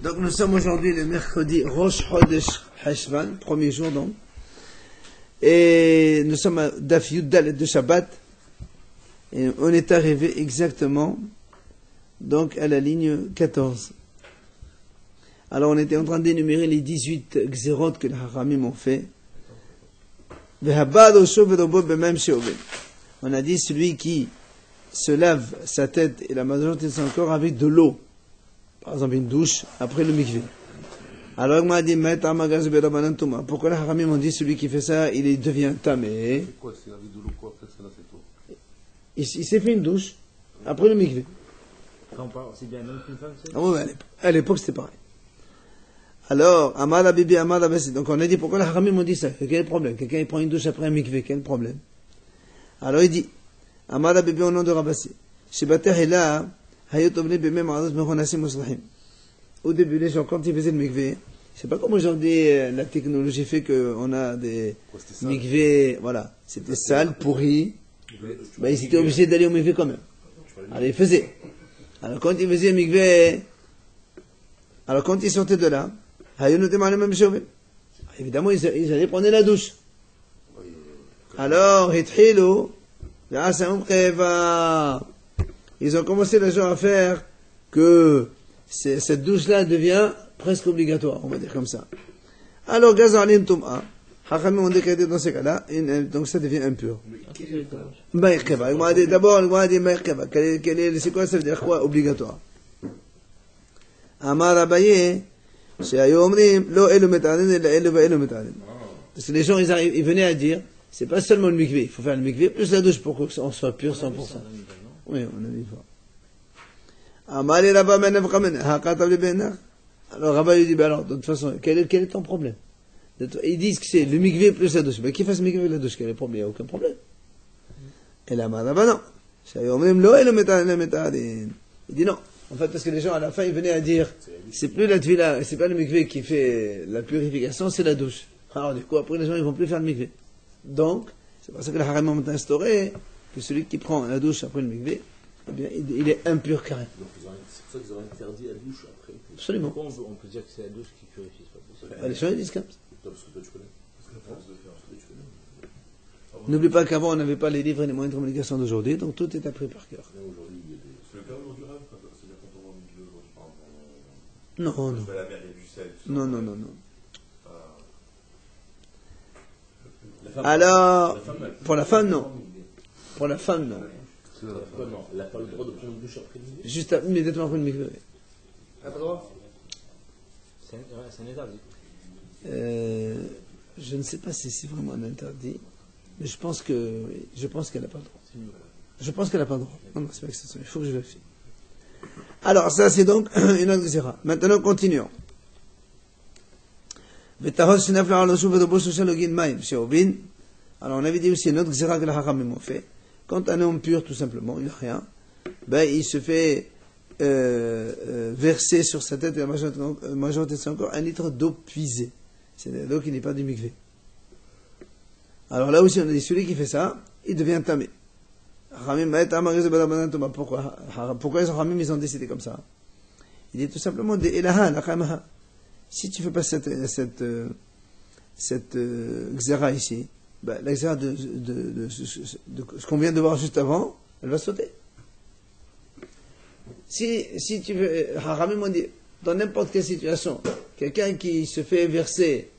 Donc nous sommes aujourd'hui le mercredi Rosh Chodesh Heshvan, premier jour donc. Et nous sommes à Daf Yud Dalet de Shabbat. Et on est arrivé exactement donc à la ligne 14. Alors on était en train d'énumérer les 18 xérot que les Haramim ont fait. On a dit celui qui se lave sa tête et la majorité de son corps avec de l'eau. Par exemple une douche après le mikvé. Alors on m'a dit pourquoi les Haramim ont dit celui qui fait ça il devient tamé. C'est quoi, c'est avec de l'eau quoi après ça là c'est tout. Il s'est fait une douche après le mikvé. Quand on parle, c'est bien même qu'une femme, c'est Ah oui, à l'époque c'était pareil. Alors, Amada Bibi, Amada Bessi. Donc on a dit pourquoi les Haramim ont dit ça. Quel est le problème? Quelqu'un il prend une douche après un mikvé, quel est le problème? Alors il dit Amada Bibi au nom de Rabassi. Shibater est là, Hayot Obli Bimé Ma'ados Mechonassim Muslahim. Au début, les gens, quand ils faisaient le mikvé, je sais pas comment aujourd'hui la technologie fait qu'on a des mikvés, voilà, c'était sale, pourri. Ben, ils étaient obligés d'aller au mikvé quand même. Alors ils faisaient. Alors quand ils faisaient le mikvé, alors quand ils sortaient de là, évidemment ils allaient prendre la douche. Alors, ils ont commencé les gens à faire que cette douche-là devient presque obligatoire, on va dire comme ça. Alors, Hachamim ont décrété dans ces cas-là, donc ça devient impur. D'abord, c'est quoi ça veut dire quoi obligatoire? Amar Abaye, parce que les gens ils venaient à dire, c'est pas seulement le mikvé, il faut faire le mikvé plus la douche pour qu'on soit pur 100%. Oui, on a dit ça. Amar Rabba alors Rabba lui dit, ben alors, de toute façon, quel est ton problème? Ils disent que c'est le mikvé plus la douche. Mais qui fasse le mikvé avec la douche, quel est le problème? Il n'y a aucun problème. Et là, Rabba non. Il dit non. En fait, parce que les gens, à la fin, ils venaient à dire, c'est plus la tvila, c'est pas le mikvé qui fait la purification, c'est la douche. Alors, du coup, après, les gens, ils vont plus faire le mikvé. Donc, c'est pour ça que le haram ont instauré que celui qui prend la douche après le mikvé, eh bien, il est impur carré. Donc, c'est pour ça qu'ils auraient interdit la douche après. Absolument. Pourquoi on peut dire que c'est la douche qui purifie, c'est pas possible. Les gens, ils disent comme ça. Parce que toi, tu connais. N'oublie pas qu'avant, on n'avait pas les livres et les moyens de communication d'aujourd'hui, donc tout est appris par cœur. Aujourd'hui, il y a des. C'est le cas aujourd'hui, c'est-à-dire quand on voit un milieu, je parle. Non, non. La mer, il y a du sel. Non, non, non, non. Alors, pour la femme, non. Pour la femme, non. Non, elle n'a pas le droit de prendre une douche après le milieu. Juste immédiatement après le mikvé. Elle n'a pas le droit. C'est un interdit. Je ne sais pas si c'est vraiment un interdit, mais je pense qu'elle n'a pas le droit. Je pense qu'elle n'a pas le droit. Non, non, c'est pas que ça. Il faut que je vérifie. Alors, ça, c'est donc une autre xéra. Maintenant, continuons. Alors, on avait dit aussi une autre xéra que la haramim ont fait. Quand un homme pur, tout simplement, il n'a rien, ben, il se fait verser sur sa tête et la majorité de son corps 1 litre d'eau puisée. C'est l'eau qui n'est pas du mikvé. Alors là aussi, on a dit celui qui fait ça, il devient tamé. Pourquoi les Haramim ils ont décidé comme ça? Il dit tout simplement si tu ne fais pas cette xéra ici, ben, la xéra de ce qu'on vient de voir juste avant, elle va sauter. Si tu veux, Haramim ont dit, dans n'importe quelle situation, quelqu'un qui se fait verser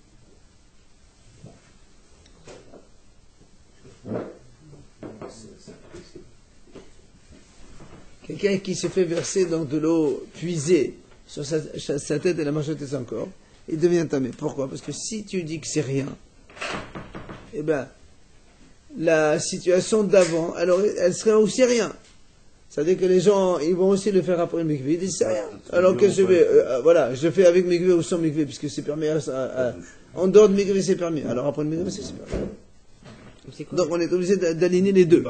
dans de l'eau puisée sur sa tête et la majorité de son corps, il devient tamé. Pourquoi? Parce que si tu dis que c'est rien, eh ben, la situation d'avant, alors elle serait aussi rien. C'est-à-dire que les gens, ils vont aussi le faire après le mikvé, ils disent c'est rien. Alors que je vais, voilà, je fais avec mikvé ou sans mikvé, puisque c'est permis en dehors de mikvé, c'est permis. Alors après le mikvé, c'est permis. Donc on est obligé d'aligner les deux.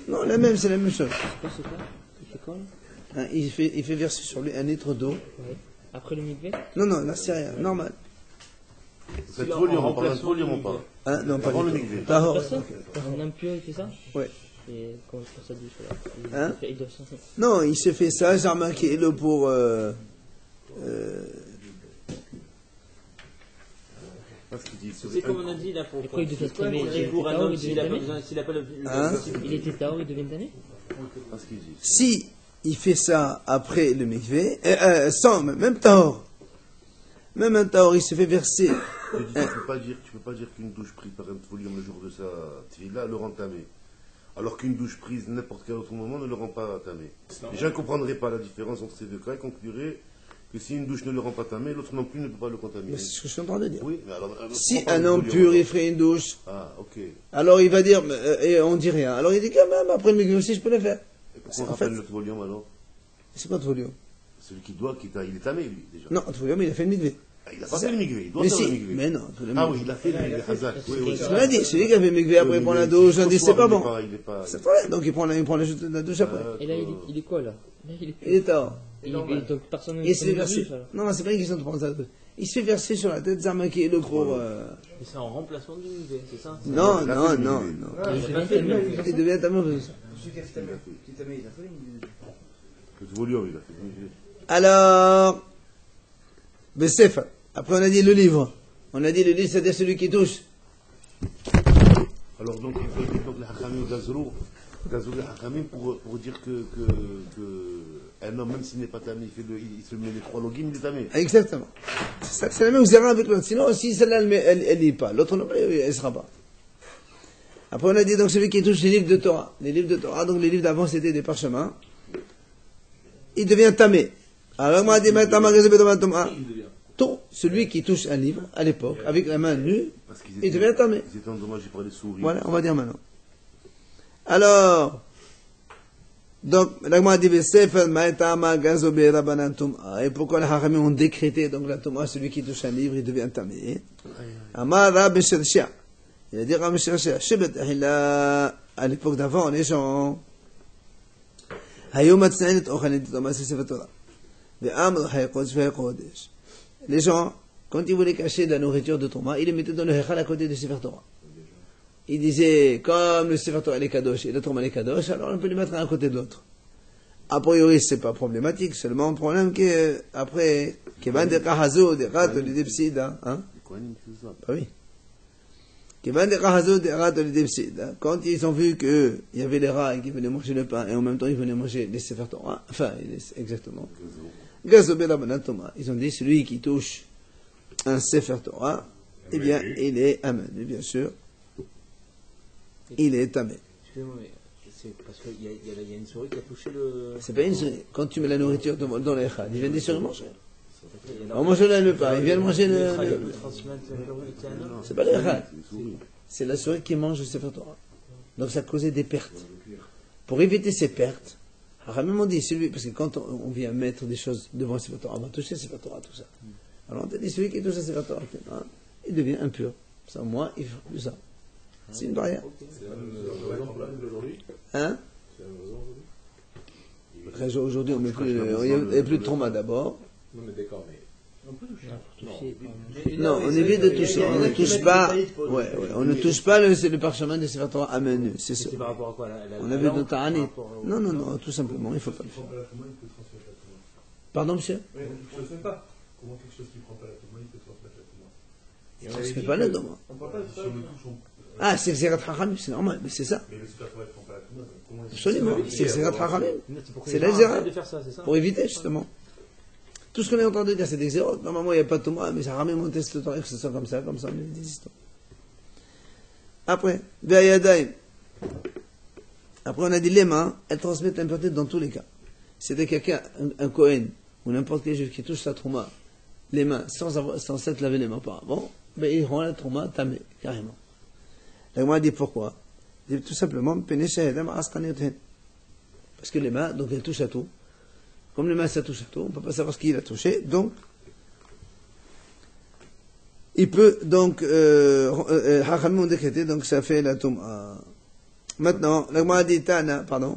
Non, c'est la même chose. C'est quoi? Il fait quoi? Il fait verser sur lui 1 litre d'eau. Ouais. Après le mikvé? Non, là c'est rien, normal. C'est trop liant, pas trop liant, pas. Hein, non, pas Avant du le tout. mikvé. Pas hors. Un impur, il fait ça? Ouais. Et comment il fait sa douche là? Hein? Il doit s'en faire. Non, il se fait ça, j'ai remarqué l'eau pour Parce qu'il dit, C'est comme on a dit là pour. Pourquoi il devient tamé? Et pour un homme, s'il n'a pas besoin, s'il n'a pas le. Hein? Il était taor, il devient tamé? Parce qu'il dit. Si il fait ça après le mikvé, sans même taor, même un taor, il se fait verser. Tu peux pas dire qu'une douche prise par un tfolium le jour de sa tefila le rend tamé. Alors qu'une douche prise n'importe quel autre moment ne le rend pas tamé. Les gens ne comprendraient pas la différence entre ces deux cas et concluraient que si une douche ne le rend pas tamé, l'autre non plus ne peut pas le contaminer. Mais c'est ce que je suis en train de dire. Oui, mais alors, Si un homme pur, il ferait une douche, Ah, ok. alors il va dire, et on dit rien. Alors il dit quand même, après le mikvé aussi, je peux le faire. Et pourquoi on En fait- rappelle le tfolium alors? C'est quoi Tfolium? Celui qui doit, il est tamé lui, déjà. Non, Tfolium, il a fait le mikvé. Ah, il n'a pas fait le mikvé, il doit Mais faire si, le mikvé. mais non. Tfolium, Ah oui, il a fait le mikvé, Hazak. Oui, oui. c'est ce qu'on a dit. Celui qui a fait le mikvé après, il prend la douche, on dit c'est pas bon. Il est pas. C'est vrai, donc il prend la douche après. Et là, il est quoi là? Là, il est Il est tard. donc personne Il se fait ne verser. alors. Non, c'est pas une question de prendre ça. Il se fait verser sur la tête Zarmaki le pour. Et c'est en remplacement du UV, c'est ça? Non, il a non, fait le non, mikvé. non. Il devient tamé. Il devient tellement comme ça. Le tfolium, il a fait le mikvé. Alors, Bessefa. Après, on a dit le livre. On a dit le livre, c'est-à-dire celui qui touche. Alors donc, il faut donc les Hachamim Gazrou les Hachamim pour dire que un homme, même s'il n'est pas tamé, il se met les 3 logim, il est tamé. Exactement. C'est la même zéra avec l'autre. Sinon, si celle-là, elle lit pas. L'autre non plus, elle ne sera pas. Après, on a dit donc celui qui touche les livres de Torah. Les livres de Torah, donc les livres d'avant, c'était des parchemins. Il devient tamé. Alors, moi, dit, tout celui qui touche un livre, à l'époque, avec la main nue, Parce qu'ils il devient tamé. Ils étaient endommagés par les souris. Voilà, on va dire maintenant. Alors, donc, l'agma dit, et pourquoi les haramim ont décrété, donc la Touma, celui qui touche un livre, il devient tamé. Amar Rabbi Shirshia. Il a dit Rabbi Shirshia, à l'époque d'avant, les gens, les gens, quand ils voulaient cacher de la nourriture de Touma, ils les mettaient dans le Hechal à côté du Sefer Torah. Ils disaient, comme le Sefer Torah est Kadosh et le Touma est Kadosh, alors on peut les mettre un à côté de l'autre. A priori, c'est pas problématique, seulement le problème que, après, Kevan de Kahazo, de Rat, de Depsida, hein? Les Kohanim faisaient ça. Ah oui. Kevan de Kahazo, de Rat, de Depsida, quand ils ont vu qu'il y avait les rats qui venaient manger le pain, et en même temps ils venaient manger les Sefer Torah, enfin, exactement. Gazo Bela Banatoma, ils ont dit, celui qui touche un Sefer Torah, eh bien, il est amen, bien sûr. Il est tamé. Excusez-moi, mais c'est parce qu'il y a une souris qui a touché le. C'est pas une souris. Quand tu mets la nourriture dans les chats, ils viennent des souris manger. On mange le pain, ils viennent manger le. C'est pas les chats. C'est la souris qui mange le Sefer Torah. Donc ça causait des pertes. Pour éviter ces pertes, Haramim on dit celui, parce que quand on vient mettre des choses devant le Sefer Torah, on va toucher le Sefer Torah, tout ça. Alors on te dit celui qui touche le Sefer Torah, il devient impur. Ça, moi, il fait plus ça. C'est une barrière. C'est la même raison pour la règle d'aujourd'hui. Hein? C'est la même raison aujourd'hui. Aujourd'hui, on met plus, il n'y a plus de trauma d'abord. Non, mais d'accord, mais. Non, on évite de toucher. On ne touche pas. Ouais, on ne touche pas le parchemin de Sefer Torah à main nue, c'est sûr. C'est par rapport à quoi On avait de Ta'anit. Non, tout simplement, il ne faut pas le faire. Pardon, monsieur? Oui, je ne sais pas. Comment quelque chose qui ne prend pas la Touma, il peut transmettre la Touma. Il ne transmet pas le don. On ne parle pas de ça. Si on le touche, Ah, c'est Xerat Hachamim, c'est normal, mais c'est ça. mais le Sefer Torah ne prend pas la Touma, donc comment il Absolument, c'est Xerat Hachamim. C'est la la Xerat. de faire ça, c'est ça? Pour éviter, justement. Tout ce qu'on est en train de dire, c'est des Xerot. Normalement, il n'y a pas de Touma, mais ça ramène mon test de temps, que ce soit comme ça, on est des histoires. Après, Ve'ayadaim. Après, on a dit les mains, elles transmettent l'impureté dans tous les cas. C'est-à-dire quelqu'un, un Kohen, ou n'importe quel juif qui touche sa Trouma, les mains, sans s'être lavé les mains auparavant, ben, il rend la Trouma tamée, carrément. La Gemara dit pourquoi? Il dit tout simplement, parce que les mains, donc elles touchent à tout. Comme les mains, ça touche à tout, on ne peut pas savoir ce qu'il a touché, donc, il peut, donc, Hachamim ont décrété, donc ça fait la Touma. Maintenant, la Gemara dit Tana, pardon,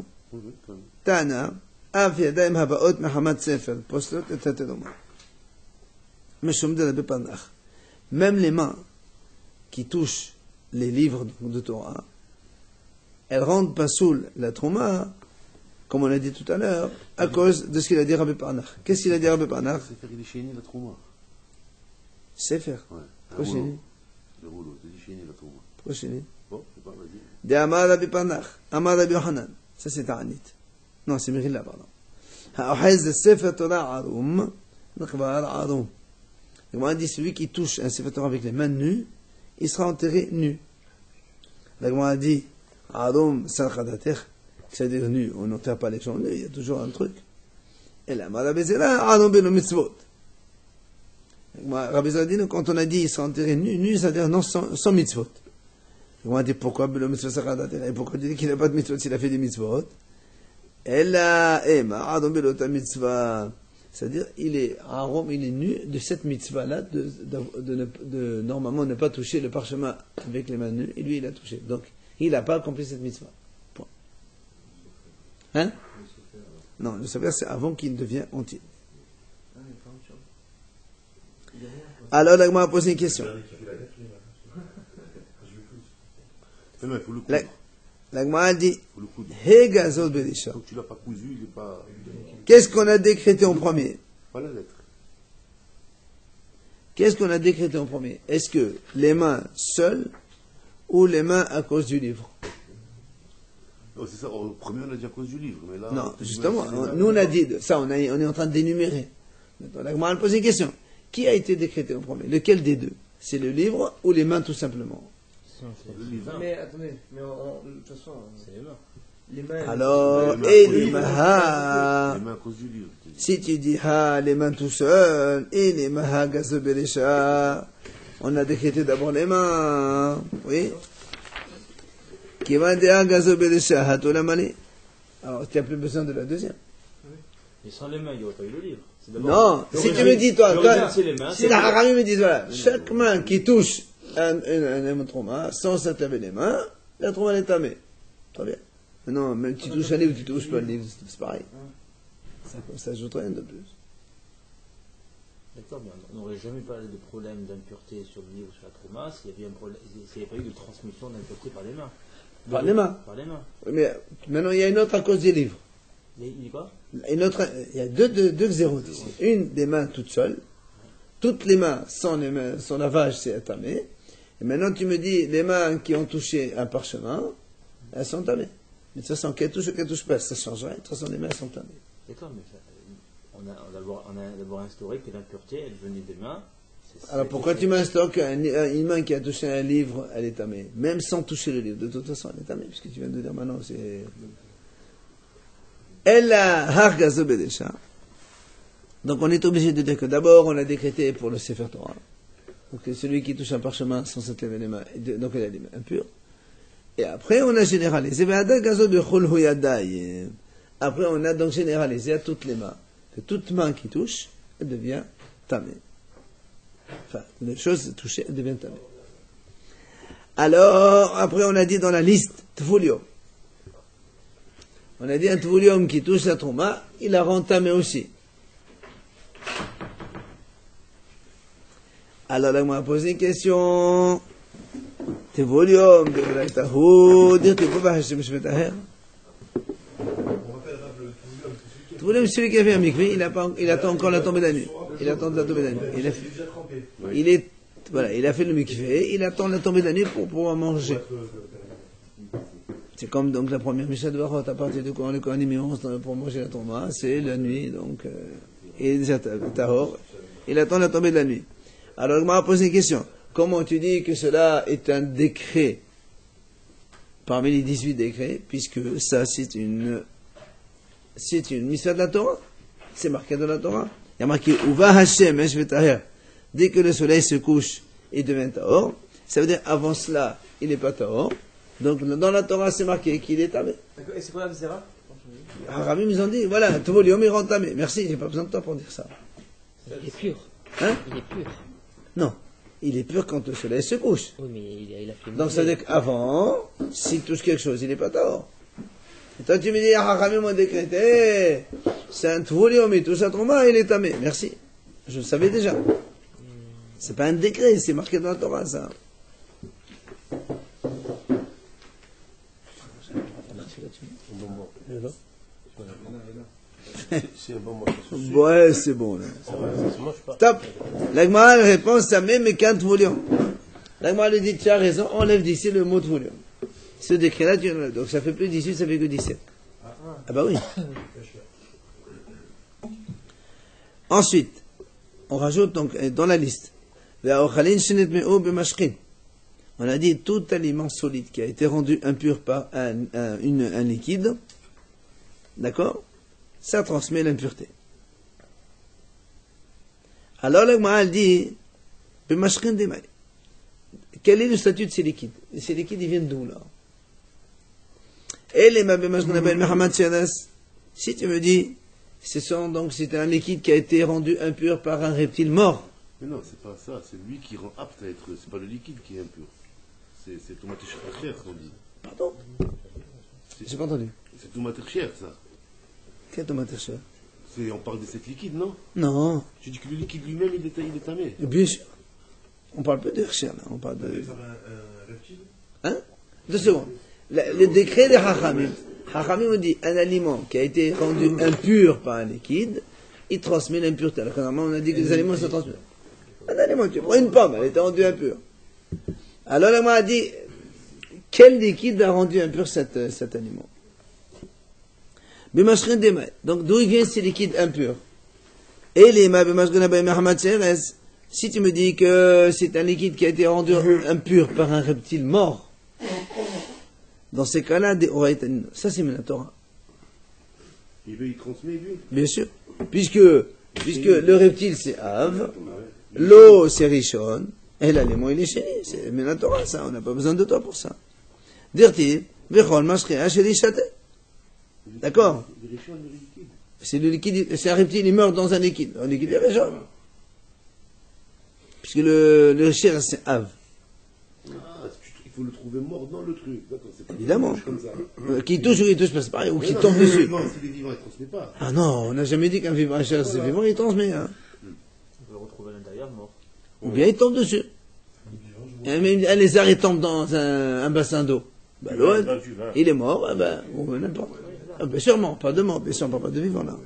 Tana, Av Yadayim Habaot Mehamad Sefer, Postot et Tateloma. Meshum de la Bepanach. Même les mains qui touchent les livres de Torah, elles rendent pas soul la Trouma comme on a dit tout à l'heure, à cause de ce qu'il a dit Rabbi Parnach. Qu'est-ce qu'il a dit Rabbi Parnach? C'est faire il est chéni la trouma. Sefer. Ouais. Pourquoi chéni? Le rouleau, c'est dit chéni la trouma. Pourquoi chéni? Bon, c'est pas, vas-y. De Amar Rabbi Parnach, Amar Rabbi Yohanan. Ça c'est Ta'anit. Non, c'est Mechila, pardon. Ha'ohez de Sefer Torah Arum, Nakvar Arum. On a dit celui qui touche un Sefer Torah avec les mains nues, il sera enterré nu. La Gemara a dit Arum Salchadater, c'est-à-dire nu, on n'enterre pas les gens nus, il y a toujours un truc. Et là, Rabbi Zera, Arum Beno Mitzvot. Rabbi Zera dit, quand on a dit il sera enterré nu, nu, c'est-à-dire non, sans mitzvot. On a dit pourquoi Beno Mitzvot Salchadater, et pourquoi tu dis qu'il n'a pas de mitzvot s'il a fait des mitzvot? Et là, Arum Beno ta mitzvah. C'est-à-dire, il est nu de cette mitzvah-là, de normalement ne pas toucher le parchemin avec les mains nues, et lui, il a touché. Donc, il n'a pas accompli cette mitzvah. Point. Hein? Non, le savoir, c'est avant qu'il devienne entier. Alors, l'agma a posé une question. Non, il faut le coudre. L'agma a dit, Il faut le coudre. Hegazot Berisha. Tant que tu l'as pas cousu, il n'est pas. Qu'est-ce qu'on a décrété en premier? Pas la lettre. Qu'est-ce qu'on a décrété en premier? Est-ce que les mains seules ou les mains à cause du livre? Non, c'est ça. Au premier, on a dit à cause du livre. Mais là, Non, justement, nous on a dit, ça, on est en train d'énumérer. Maintenant, la Gemara a posé une question. Qui a été décrété en premier? Lequel des deux? C'est le livre ou les mains tout simplement? le livre. Mais attendez, mais de toute façon, c'est les mains. Les mains. Alors, les mains et les mains, Les mains à cause du livre. si tu dis les mains tout seuls, et les mains gazo beresha, on a décrété d'abord les mains, oui. Qui va dire gazo beresha, hatolamani. Alors, tu n'as plus besoin de la deuxième. Et sans les mains, il n'y aurait pas eu le livre. Non, si tu me dis, toi, c'est les mains. si la Harami me dit, voilà, chaque main qui touche un trauma, sans se laver les mains, la trauma est tamée. Très bien. Non, même tu touches un livre, tu touches pas le livre, c'est pareil. Ça ajoute rien de plus. D'accord, mais on n'aurait jamais parlé de problème d'impureté sur le livre, sur la trauma, s'il n'y avait pas eu de transmission d'impureté par les mains. Par les mains. Par les mains. Oui, mais maintenant, il y a une autre à cause des livres. Il dit quoi? Il y a deux zéros ici. Une des mains toutes seules. Toutes les mains sans lavage, c'est tamé. Et maintenant, tu me dis, les mains qui ont touché un parchemin, elles sont tamées. Mais de toute façon, qu'elles touchent ou qu'elles ne touchent pas, ça ne change rien. De toute façon, les mains sont tamées. D'accord, mais on a d'abord instauré que l'impureté, elle venait des mains. Alors pourquoi tu m'instaures qu'une main qui a touché un livre, elle est tamée? Même sans toucher le livre. De toute façon, elle est tamée, puisque tu viens de dire maintenant, c'est... Elle a hargazo bedesha. Donc on est obligé de dire que d'abord, on a décrété pour le Sefer Torah. Donc celui qui touche un parchemin sans se laver les mains, donc il a les mains impures. Et après, on a généralisé. Après, on a donc généralisé à toutes les mains. Que toute main qui touche, elle devient tamée. Enfin, les choses touchées, elles deviennent tamées. Alors, après, on a dit dans la liste, tfulium. On a dit un tfulium qui touche la trauma, il la rend tamée aussi. Alors là, on m'a posé une question. Tfulium, dire tu peux pas acheter Mishvet Aher. Tfulium, celui qui a fait un mikvé, il attend encore la tombée de la nuit. Il attend la tombée de la nuit. Il a fait le mikvé, il attend la tombée de la nuit pour pouvoir manger. C'est comme donc la première Mishnah de Varot, à partir de quand le Kohanim pour manger la tomba, c'est la nuit, donc, il est déjà tahor, il attend la tombée de la nuit. Alors, il m'a posé une question. Comment tu dis que cela est un décret parmi les 18 décrets, puisque ça, c'est une mission de la Torah. C'est marqué dans la Torah. Il y a marqué, Uva Hashem, dès que le soleil se couche, il devient tahor. Ça veut dire, avant cela, il n'est pas tahor. Donc, dans la Torah, c'est marqué qu'il est tamé. Et c'est quoi la Zera? Rabbi nous ont dit, voilà, tout volume, il rend tamé. Merci, j'ai pas besoin de toi pour dire ça. Il est pur. Hein? Il est pur. Non. Il est pur quand le soleil se couche. Oui, mais il a fait Donc, ça veut dire qu'avant, s'il touche quelque chose, il n'est pas tahor. Et toi, tu me dis, Rabbi m'a décrété, c'est un volume, il touche à trauma, il est tamé. Merci. Je le savais déjà. C'est pas un décret, c'est marqué dans la Torah, ça. C'est un bon moyen. Ouais, c'est bon, là. Stop. L'Agmara répond, ça met mes 4 volumes. L'Agmara lui dit, tu as raison, enlève d'ici le mot de volume. Ce décret-là, tu enlèves. Donc ça fait plus 18, ça fait que 17. Ah bah oui. Ensuite, on rajoute donc dans la liste. On a dit tout aliment solide qui a été rendu impur par un liquide, d'accord, ça transmet l'impureté. Alors l'Agmara dit, quel est le statut de ces liquides? Ces liquides, ils viennent d'où là? Et les si tu me dis, c'est un liquide qui a été rendu impur par un reptile mort. Mais non, c'est pas ça, c'est lui qui rend apte à être. C'est pas le liquide qui est impur. C'est tomate cher, qu'on dit. Pardon? J'ai pas entendu. C'est tomate cher, ça. Quelle tomate cher? On parle de cette liquide, non? Non. Tu dis que le liquide lui-même, il est tamé. Bien sûr. On parle pas de cher, là. On parle de. Un reptile? Hein? 2 secondes. Le décret des Hachamim. Hachamim nous dit un aliment qui a été rendu impur par un liquide, il transmet l'impureté. Alors que normalement, on a dit que les aliments se transmettent. Un aliment, tu prends une pomme, elle était rendue impure. Alors là, moi, a dit, quel liquide a rendu impur cet aliment? Bimashrin demay. Donc, d'où viennent ces liquides impurs? Et les si tu me dis que c'est un liquide qui a été rendu impur par un reptile mort, dans ces cas-là, ça c'est Minatora. Il transmet, lui? Bien sûr. Puisque le reptile c'est Av, l'eau c'est Rishon, et l'aliment il est chéri. C'est Minatora, ça. On n'a pas besoin de toi pour ça. Dirti, Vechol Mashria Sherishate. D'accord? C'est le liquide, c'est un reptile, il meurt dans un liquide. Un liquide est Rishon. Puisque le cher c'est Av. Il faut le trouver mort dans le truc. C'est pas Évidemment. Comme ça. Qui touche ou qui touche pas, c'est pareil, ou qui tombe dessus. S'il est vivant, il ne transmet pas. Ah non, on n'a jamais dit qu'un vivant, c'est vivant, il transmet. Hein. On peut le retrouver à l'intérieur mort. Ou bien il tombe dessus. Un lézard, il tombe dans un bassin d'eau. Ben, l'eau, il est mort, ou n'importe. Ben, sûrement, pas de mort, bien sûr, on ne parle pas de vivant là.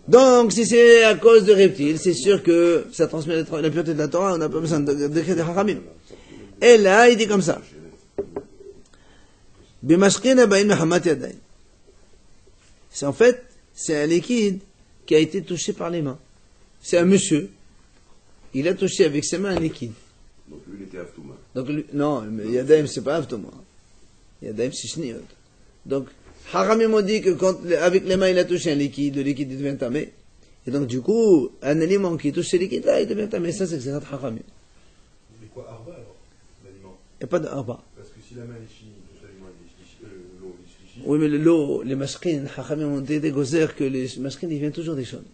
Donc, si c'est à cause de reptiles, c'est sûr que ça transmet la pureté de la Torah, on n'a pas besoin de décret de Haramim. Et là, il dit comme ça. C'est en fait, c'est un liquide qui a été touché par les mains. C'est un monsieur. Il a touché avec ses mains un liquide. Donc lui, il était Avtouma. Donc, non, Yadaim, c'est pas Avtouma. Yadaim, c'est Shniot. Donc, Haramim ont dit que quand, avec les mains, il a touché un liquide, le liquide devient tamé. Et donc, du coup, un aliment qui touche ce liquide-là, il devient tamé. Ça, c'est que c'est Haramim. Mais quoi, Arba alors? L'aliment? Il n'y a pas de Arba. Parce que si la main est finie, l'aliment est l'eau est finie. Oui, mais l'eau, les masquines, Haramim ont été gozer que les masquines, ils viennent toujours des chaudes.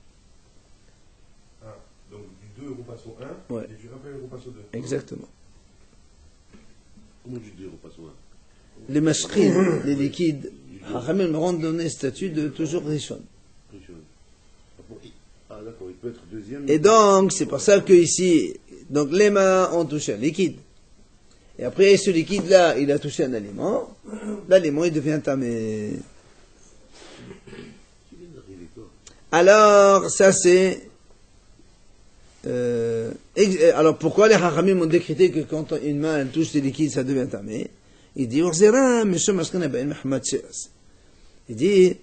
Ah, donc du 2 repasse au 1, Ouais. et du 1 repasse au 2. Exactement. Comment du 2 repasse au 1? Les masquines, les liquides, Haramim rendent donné statut de toujours rishon. Ah d'accord, il peut être deuxième. Et donc, c'est pour ça que ici, donc les mains ont touché un liquide. Et après, ce liquide-là, il a touché un aliment. L'aliment, il devient tamé. Alors, ça c'est... alors, pourquoi les Haramim ont décrété que quand une main elle touche des liquides, ça devient tamé? Il dit, il dit,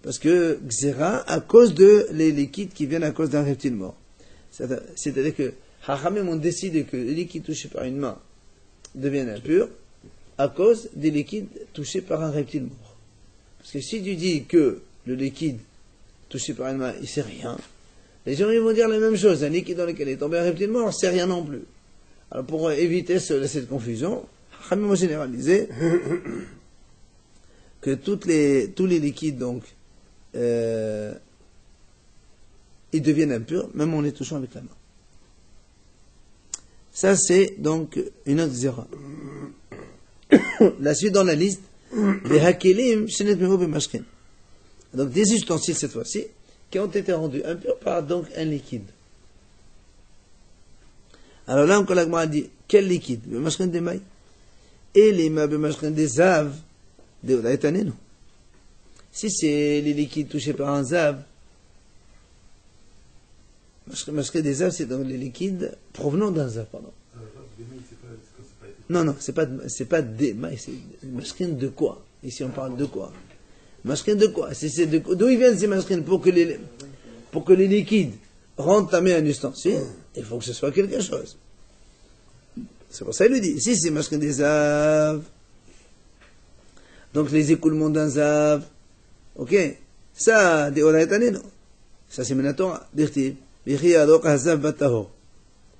parce que Xéra, à cause de les liquides qui viennent à cause d'un reptile mort. C'est-à-dire que Hachamim ont décidé que les liquides touchés par une main deviennent impurs à cause des liquides touchés par un reptile mort. Parce que si tu dis que le liquide touché par une main, il sait rien, les gens ils vont dire la même chose. Un liquide dans lequel est tombé un reptile mort, c'est rien non plus. Alors pour éviter cette confusion, Hachamim ont généralisé que tous les liquides, donc, ils deviennent impurs, même en les touchant avec la main. Ça, c'est donc une autre zéra. La suite dans la liste, les hakelim, shenet mero b'mashkin. Donc, des ustensiles cette fois-ci, qui ont été rendus impurs par donc un liquide. Alors là, encore l'agma a dit, quel liquide? B'mashkin des mailles. Et les ma b'mashkin des aves, Si c'est les liquides touchés par un zav, mashkin des zav, c'est donc les liquides provenant d'un zav, pardon. Non, c'est pas des mailles, c'est mashkin de quoi? Ici on parle de quoi? Mashkin de quoi? D'où ils viennent ces mashkin? Pour que les liquides rentrent ta main un ustensile, il faut que ce soit quelque chose. C'est pour ça qu'il lui dit, si c'est mashkin des zav, donc les écoulements d'un zav, ok, ça, des oraïtanino, ça c'est Minatora, dirti, bichi adok hazav batahor,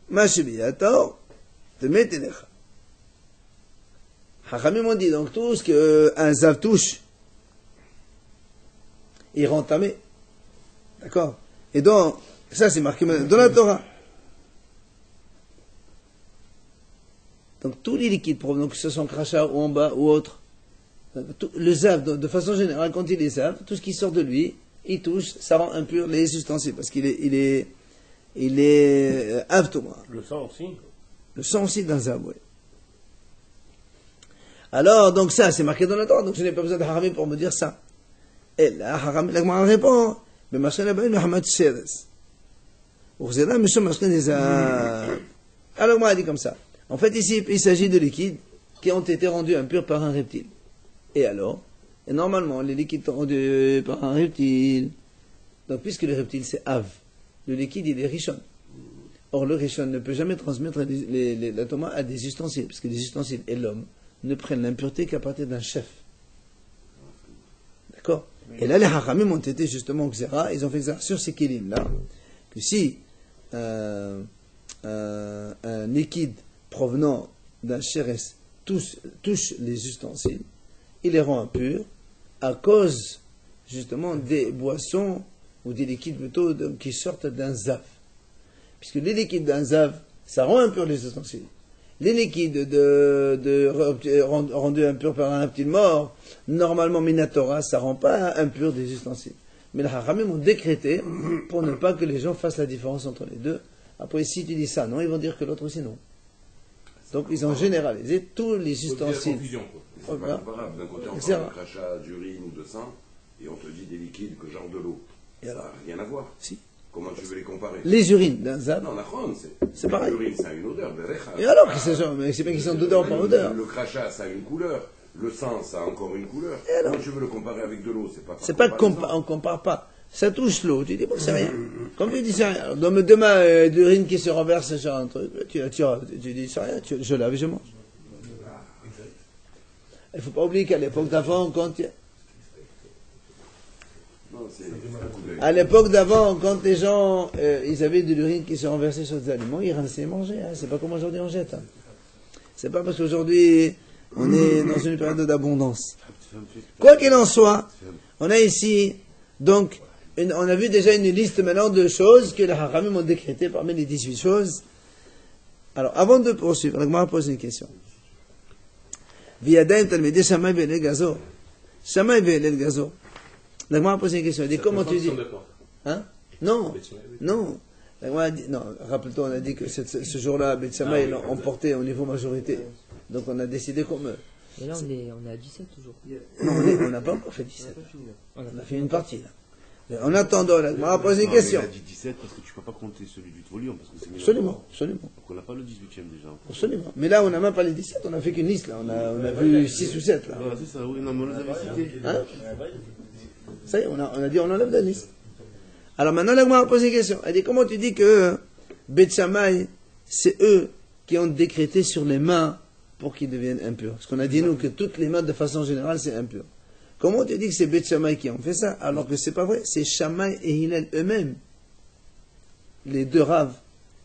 mashibi atahor, te mettez les. Hachamim m'ont dit, donc tout ce qu'un zav touche, il rend tamé. D'accord? Et donc, ça c'est marqué dans la Torah. Donc tous les liquides provenant, que ce soit en crachat ou en bas ou autre, le zav, de façon générale, quand il est zav, tout ce qui sort de lui, il touche, ça rend impur les ustensiles, parce qu'il est avtoma. Le sang aussi. Le sang aussi d'un zav, oui. Alors, donc ça, c'est marqué dans la Torah, donc je n'ai pas besoin de haramim pour me dire ça. Et là, haramim, la Gemara répond, mais machin là-bas, Muhammad Seres. Ou c'est là, monsieur machin des Alors, la Gemara dit comme ça. En fait, ici, il s'agit de liquides qui ont été rendus impurs par un reptile. Et alors, et normalement, les liquides sont rendus par un reptile. Donc, puisque le reptile, c'est Av, le liquide, il est Rishon. Or, le Rishon ne peut jamais transmettre l'atoma à des ustensiles, parce que les ustensiles et l'homme ne prennent l'impureté qu'à partir d'un chef. D'accord? Et là, les Hachamim ont été justement au Xéra, ils ont fait ça sur ces kilim-là, que si un liquide provenant d'un chéres touche les ustensiles, il les rend impurs à cause justement des boissons ou des liquides plutôt qui sortent d'un zav. Puisque les liquides d'un zav, ça rend impurs les ustensiles. Les liquides rendus impurs par un reptile mort, normalement Minatora, ça rend pas impur des ustensiles. Mais les Hachamim ont décrété pour ne pas que les gens fassent la différence entre les deux. Après, si tu dis ça, non, ils vont dire que l'autre aussi non. Donc ils ont généralisé tous les ustensiles. C'est pas comparable. D'un côté, on parle de crachat, d'urine ou de sang, et on te dit des liquides que genre de l'eau. Ça n'a rien à voir. Si. Comment tu veux les comparer? Les urines d'un zav. Non, c'est pareil. L'urine, ça a une odeur. Et alors, mais c'est bien qu'ils sont d'odeur par odeur. Le crachat, ça a une couleur. Le sang, ça a encore une couleur. Comment tu veux le comparer avec de l'eau? C'est pas on compare pas. Ça touche l'eau. Tu dis, bon, c'est rien. Comme tu dis, c'est rien. Alors, demain, d'urine qui se renverse sur un truc, tu dis, c'est rien. Je lave et je mange. Il ne faut pas oublier qu'à l'époque d'avant, quand les gens, ils avaient de l'urine qui se renversait sur des aliments, ils rinçaient et mangeaient. Hein. C'est pas comme aujourd'hui on jette. Hein. C'est pas parce qu'aujourd'hui on est dans une période d'abondance. Quoi qu'il en soit, on a ici, donc, on a vu déjà une liste maintenant de choses que les Hachamim ont décrétées parmi les 18 choses. Alors, avant de poursuivre, je vais poser une question. Viadaim talmidei Shammai ve'Hillel Gazor. Shammai ve'Hillel Gazor. La Gemara a posé une question. Elle dit, comment tu dis? Hein? Non. Non. La Gemara a dit, non. Rappelle-toi, on a dit que ce jour-là, Beth Shammai l'a emporté au niveau majorité. Donc on a décidé qu'on meurt. Et là, on est à 17 toujours. Non, on n'a pas encore fait 17. On a fait une partie, là. En attendant, la Gemara a posé une question. Il a dit 17 parce que tu ne peux pas compter celui du volume. Parce que c'est absolument. Donc on n'a pas le 18e déjà. Absolument. Mais là, on n'a même pas les 17, on a fait qu'une liste, là. On a vu 6 ou 7, là. Ah, c'est ça, oui, non, mais on les avait cités. Hein? Ça y est, on a dit on enlève la liste. Alors maintenant, la Gemara a posé une question. Elle dit, comment tu dis que Beth Shammai, c'est eux qui ont décrété sur les mains pour qu'ils deviennent impurs? Parce qu'on a dit, nous, que toutes les mains, de façon générale, c'est impur. Comment tu dis que c'est Beth Shammai qui ont fait ça, alors que c'est pas vrai? C'est Shammai et Hillel eux-mêmes, les deux raves,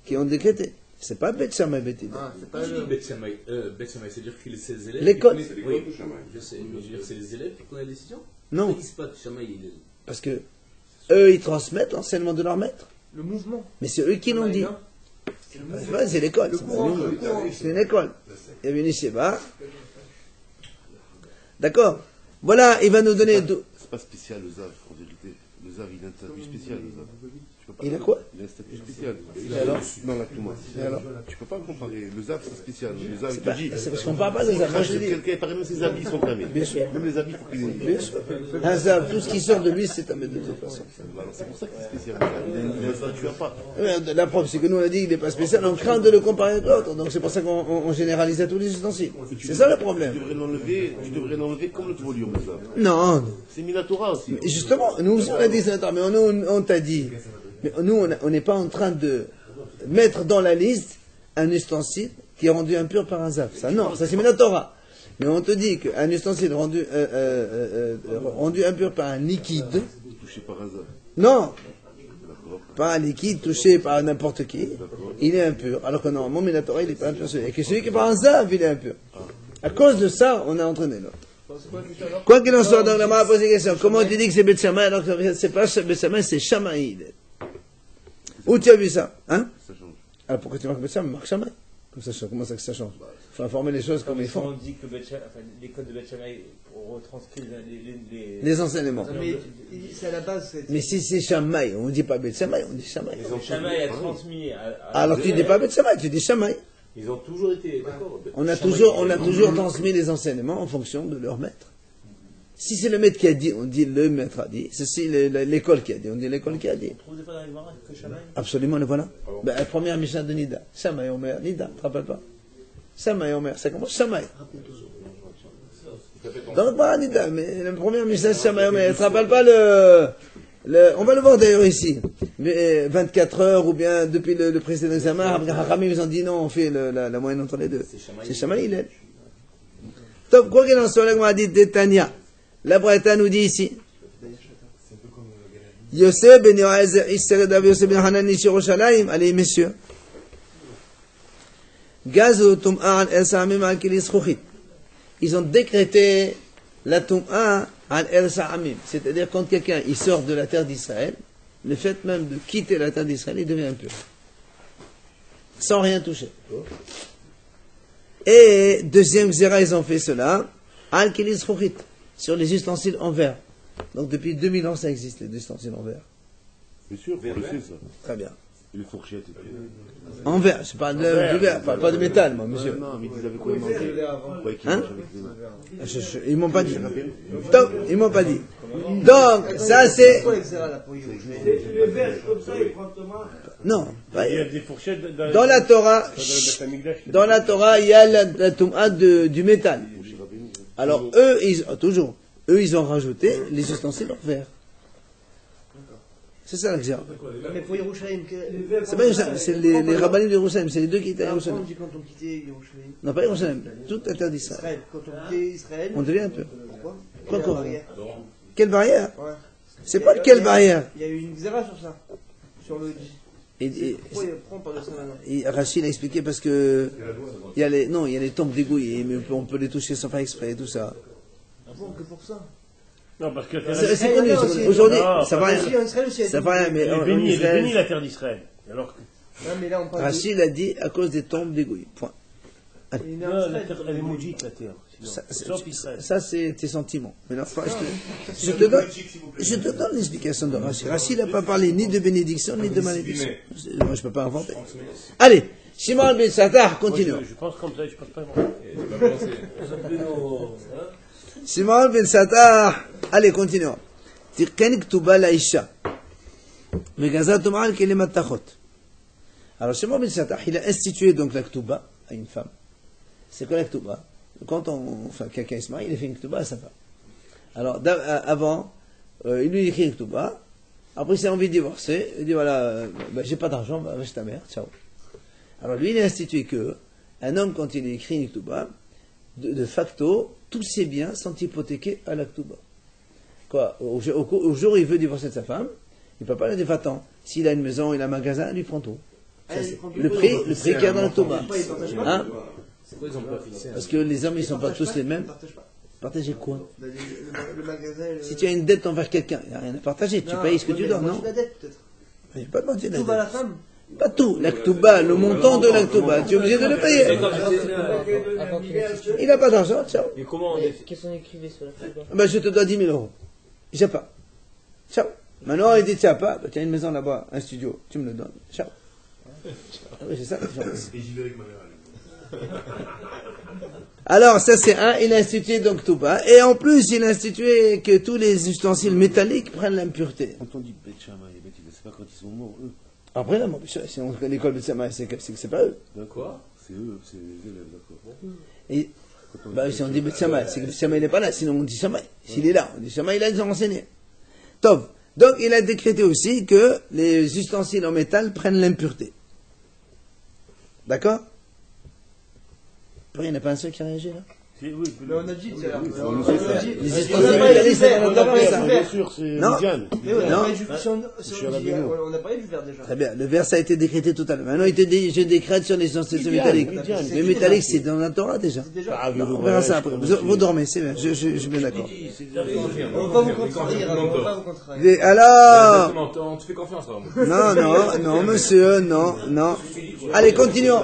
qui ont décrété. C'est pas Beth Shammai, Beth Hillel. Ah, c'est pas le Beth Shammai. C'est-à-dire que c'est les élèves. L'école. Oui, je sais, mais je veux dire, c'est les élèves qui prennent la décision? Non. Ils disent pas Shammai, parce que eux, ils transmettent l'enseignement de leur maître. Le mouvement. Mais c'est eux qui l'ont dit. C'est l'école. C'est une école. Il y avait une yeshiva. D'accord. Voilà, il va nous donner... C'est pas spécial le Zav, en vérité. Le Zav, il est interdit spécial, le Zav. Il a quoi? Il a un statut spécial. Et alors? Dans la Touma. Et alors? Tu peux pas comparer. Le Zav, c'est spécial. Le Zav, il te dit. C'est parce qu'on ne parle pas des Zav. Moi, je dis. Quelqu'un, par exemple, ses habits sont tamés. Bien sûr. Même les habits, il faut qu'ils aient. Bien sûr. Un Zav, tout ce qui sort de lui, c'est tamé de toute façon. C'est pour ça que c'est spécial. Il a un statut à part. La preuve, c'est que nous, on a dit qu'il n'est pas spécial, on craint de le comparer avec l'autre. Donc c'est pour ça qu'on généralise à tous les ustensiles. C'est ça le problème. Tu devrais l'enlever comme le volume, le Zav. Non. C'est Minatora aussi. Justement, nous aussi, on a dit ça, mais on t'a dit. Mais nous, on n'est pas en train de mettre dans la liste un ustensile qui est rendu impur par un Zav. Ça, non, ça c'est Minatora. Mais on te dit qu'un ustensile rendu impur par un liquide. Touché par un Zav. Non, pas un liquide touché par n'importe qui, il est impur. Alors que normalement, Minatora, il n'est pas impur. Et que celui qui est par un Zav, il est impur. À cause de ça, on a entraîné l'autre. Quoi qu'il en soit, donc la m'a posé la question. Comment tu dis que c'est Beth Shammai alors que c'est pas Beth Shammai, c'est Shammai? Où tu as vu ça? Hein? Alors pourquoi tu marques Beth Shammai? Marque Shammai. Comment ça que ça change? Il faut informer les choses comme ils font. On dit que les codes de Beth Shammai retranscrivent les enseignements. Mais c'est à la base. Mais si c'est Shammai, on ne dit pas Beth Shammai, on dit Shammai. Shammai a transmis. Alors tu ne dis pas Beth Shammai, tu dis Shammai. Ils ont toujours été d'accord. On a toujours transmis les enseignements en fonction de leur maître. Si c'est le maître qui a dit, on dit le maître a dit. Si c'est l'école qui a dit, on dit l'école qui a dit. On trouve des fois dans les Gemara que Shammai. Absolument, le voilà. Ben, la première Mishnah de Nida. Shammai Omer, Nida, tu te rappelles pas? Shammai Omer, ça commence Shammai. Donc pas Nida, mais la première Mishnah Shammai Omer, tu te rappelles pas on va le voir d'ailleurs ici. Mais 24 heures ou bien depuis le précédent examen, Hakamim ils ont dit non, on fait la moyenne entre les deux. C'est Shammai Hillel. Donc quoi qu'il en soit, la Gemara dit Détania. La Braïta nous dit ici. Yosef ben Yoazer, Israël David Yosef ben Hanani Shiroshalayim. Allez messieurs. Gazo Tum'a al El Sa'amim al Kilis Chouchit. Ils ont décrété la Tum'a al El Sa'amim. C'est-à-dire quand quelqu'un il sort de la terre d'Israël, le fait même de quitter la terre d'Israël, il devient impur. Sans rien toucher. Et deuxième xéra, ils ont fait cela. Al Kilis Chouchit. Sur les ustensiles en verre. Donc depuis 2000 ans, ça existe, les ustensiles en verre. Bien sûr, on le sait ça. Très bien. Et les fourchettes. En verre, je parle du verre, pas de métal, moi, monsieur. Non, mais ils disaient avec quoi ils mangeaient. Hein? Ils m'ont pas dit. Donc, ils m'ont pas dit. Donc, ça c'est... Le verre comme ça, il prend Thomas. Non. Il y a des fourchettes Dans la Torah, il y a la Touma du métal. Alors, eux, ils ont rajouté les ustensiles en verre. C'est ça la xéra. Mais pour Yerushalayim, C'est pas Yerushalayim, c'est les rabbinim de Yerushalayim, c'est les deux qui étaient à Yerushalayim. quand on quittait Yerushalayim. Non, pas Yerushalayim, tout la terre d'Israël. Israël, quand on quittait Israël. On devient un peu. Pourquoi? Quoi Il y a qu'on une barrière. Quelle barrière? Ouais. C'est pas de quelle barrière? Il y a eu une xéra sur ça. Sur le. Pourquoi il prend par-dessus maintenant? Et Rachid a expliqué parce que il y a les tombes d'égout, mais on peut les toucher sans faire exprès et tout ça. Ah bon, que pour ça? Non, parce que C'est connu, aujourd'hui, Non, ça va rien. Ça va rien, mais elle est bénie la terre d'Israël. Alors que Non, mais là on parle. Rachid a dit à cause des tombes d'égout. Point. non, la terre, elle est maudite, la terre. Sauf Israël. Ça, c'est tes sentiments. Mais non, je te donne l'explication de Rachid. Rachid n'a pas parlé ni de bénédiction, ni de malédiction. Moi, je ne peux pas inventer. Allez, Shimon ben Satar, continue. Je pense comme ça, je pense pas. Shimon ben Satar, allez, continuons. Tirken ktuba laisha. Megaza tumal kelimat tachot. Alors, Shimon ben Satar, il a institué donc la ktuba à une femme. C'est quoi la ktuba? Quand quelqu'un se marie, il fait une ktuba à sa femme. Alors, avant, il lui écrit une ktuba. Après, il a envie de divorcer. Il dit voilà, j'ai pas d'argent, va chez ta mère, ciao. Alors, lui, il a institué que un homme, quand il écrit une ktuba, de facto, tous ses biens sont hypothéqués à la ktuba. Quoi, au jour où il veut divorcer de sa femme, il ne peut pas la dire attends, s'il a une maison, il a un magasin, il lui prend tout. Le prix qu'il y a dans la ktuba. Hein? Parce que les hommes, ils ne sont pas tous les mêmes. Partager quoi? Le magasin. Si tu as une dette envers quelqu'un, il n'y a rien à partager. Tu payes ce que tu donnes, non? La dette, peut-être. Il n'y a pas de mentir la Tout va à la dette. femme. Pas tout. La ktuba, le montant de la ktuba, tu es obligé de le payer. Il n'a pas d'argent, ciao. Qu'est-ce qu'on écrivait sur la feuille? Je te dois 10 000 euros. J'ai pas. Ciao. Maintenant, il dit, tiens, pas, bah, tiens, une maison là-bas, un studio, tu me le donnes. Ciao. Ah oui, c'est ça la différence. Et j'y vais avec ma mère. Alors, ça c'est un, il a institué donc tout pas. Et en plus, il a institué que tous les ustensiles métalliques prennent l'impureté. Quand on dit Beth Shammai et Beth Hillel, c'est pas quand ils sont morts, eux. Après, là, si on connaît l'école de Shammai, c'est que c'est pas eux. D'accord. C'est eux, c'est les élèves, d'accord. Et, bah, si on dit Beth Shammai, c'est que Beth Shammai n'est pas là, sinon on dit Shammai. S'il est là, on dit Shammai, il a déjà enseigné. Tov. Donc, il a décrété aussi que les ustensiles en métal prennent l'impureté. D'accord? Il n'y en a pas un seul qui a réagi là? Mais on a dit, Les ustensiles métalliques, c'est dans notre ça. Bien sûr, c'est Midian. Mais on Non. a parlé du verre déjà. Très bien, le verset a été décrété tout à l'heure. Maintenant, il te dit, je décrète sur les ustensiles métalliques. Les métalliques, c'est dans la Torah déjà. On verra ça après. Vous dormez, c'est bien, je suis bien d'accord. On va vous contrarier. Alors, On te fait confiance, là. non, monsieur, non. Allez, continuons.